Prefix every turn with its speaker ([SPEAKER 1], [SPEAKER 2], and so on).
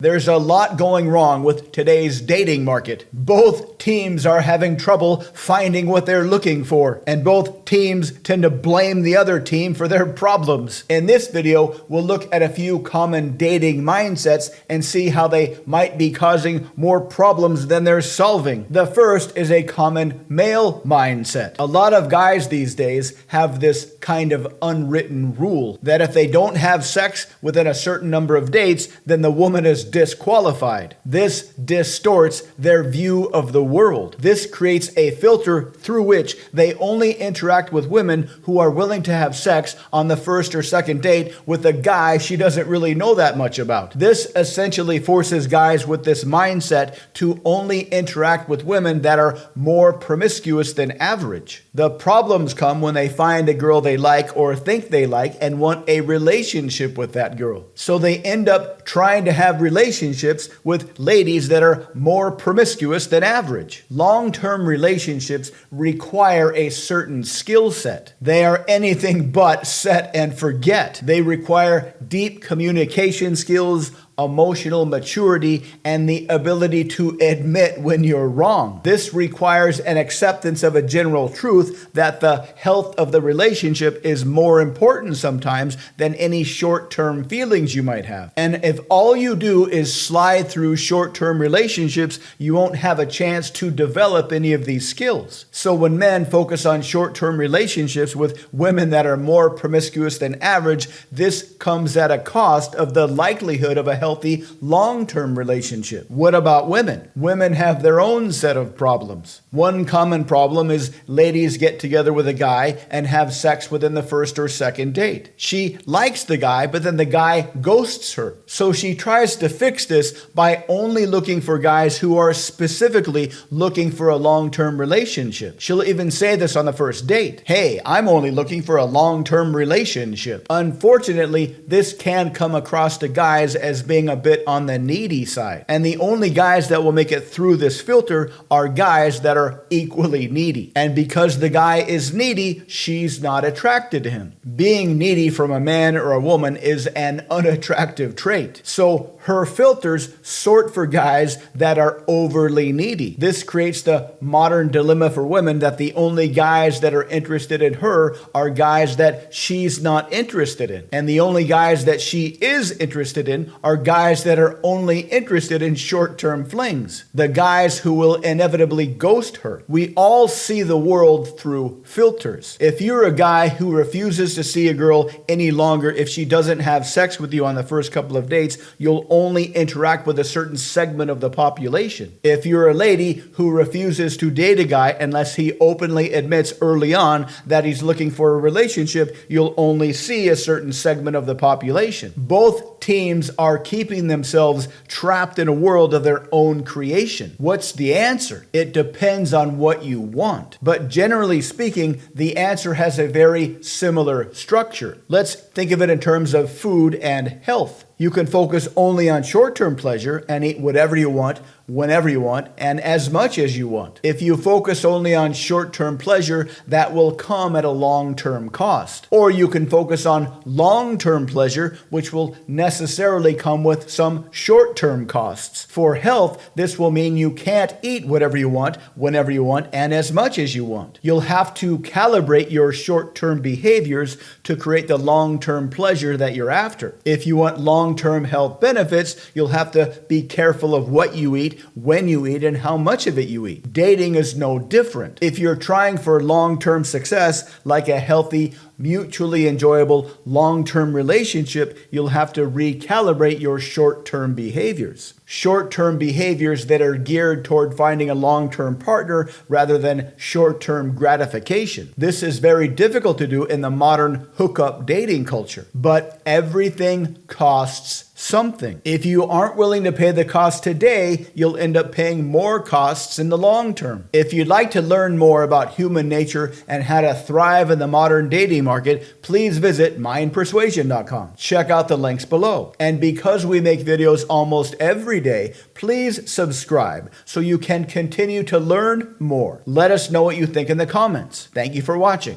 [SPEAKER 1] There's a lot going wrong with today's dating market. Both teams are having trouble finding what they're looking for, and both teams tend to blame the other team for their problems. In this video, we'll look at a few common dating mindsets and see how they might be causing more problems than they're solving. The first is a common male mindset. A lot of guys these days have this kind of unwritten rule that if they don't have sex within a certain number of dates, then the woman is disqualified. This distorts their view of the world. This creates a filter through which they only interact with women who are willing to have sex on the first or second date with a guy she doesn't really know that much about. This essentially forces guys with this mindset to only interact with women that are more promiscuous than average. The problems come when they find a girl they like or think they like and want a relationship with that girl. So they end up trying to have relationships with ladies that are more promiscuous than average. Long-term relationships require a certain skill set. They are anything but set and forget. They require deep communication skills, emotional maturity, and the ability to admit when you're wrong. This requires an acceptance of a general truth that the health of the relationship is more important sometimes than any short-term feelings you might have. And if all you do is slide through short-term relationships, you won't have a chance to develop any of these skills. So when men focus on short-term relationships with women that are more promiscuous than average, this comes at a cost of the likelihood of a healthy long-term relationship. What about women? Women have their own set of problems. One common problem is ladies get together with a guy and have sex within the first or second date. She likes the guy, but then the guy ghosts her. So she tries to fix this by only looking for guys who are specifically looking for a long-term relationship. She'll even say this on the first date. Hey, I'm only looking for a long-term relationship. Unfortunately, this can come across to guys as being a bit on the needy side. And the only guys that will make it through this filter are guys that are equally needy. And because the guy is needy, she's not attracted to him. Being needy from a man or a woman is an unattractive trait. So her filters sort for guys that are overly needy. This creates the modern dilemma for women that the only guys that are interested in her are guys that she's not interested in. And the only guys that she is interested in are guys that are only interested in short-term flings. The guys who will inevitably ghost her. We all see the world through filters. If you're a guy who refuses to see a girl any longer if she doesn't have sex with you on the first couple of dates, you'll only interact with a certain segment of the population. If you're a lady who refuses to date a guy unless he openly admits early on that he's looking for a relationship, you'll only see a certain segment of the population. Both teams are keeping themselves trapped in a world of their own creation. What's the answer? It depends on what you want. But generally speaking, the answer has a very similar structure. Let's think of it in terms of food and health. You can focus only on short-term pleasure and eat whatever you want, whenever you want, and as much as you want. If you focus only on short-term pleasure, that will come at a long-term cost. Or you can focus on long-term pleasure, which will necessarily come with some short-term costs. For health, this will mean you can't eat whatever you want, whenever you want, and as much as you want. You'll have to calibrate your short-term behaviors to create the long-term pleasure that you're after. If you want long-term health benefits, you'll have to be careful of what you eat, when you eat, and how much of it you eat. Dating is no different. If you're trying for long-term success, like a healthy, mutually enjoyable long-term relationship, you'll have to recalibrate your short-term behaviors. Short-term behaviors that are geared toward finding a long-term partner rather than short-term gratification. This is very difficult to do in the modern hookup dating culture, but everything costs something. If you aren't willing to pay the cost today, you'll end up paying more costs in the long term. If you'd like to learn more about human nature and how to thrive in the modern dating market, please visit mindpersuasion.com. Check out the links below. And because we make videos almost every day, please subscribe so you can continue to learn more. Let us know what you think in the comments. Thank you for watching.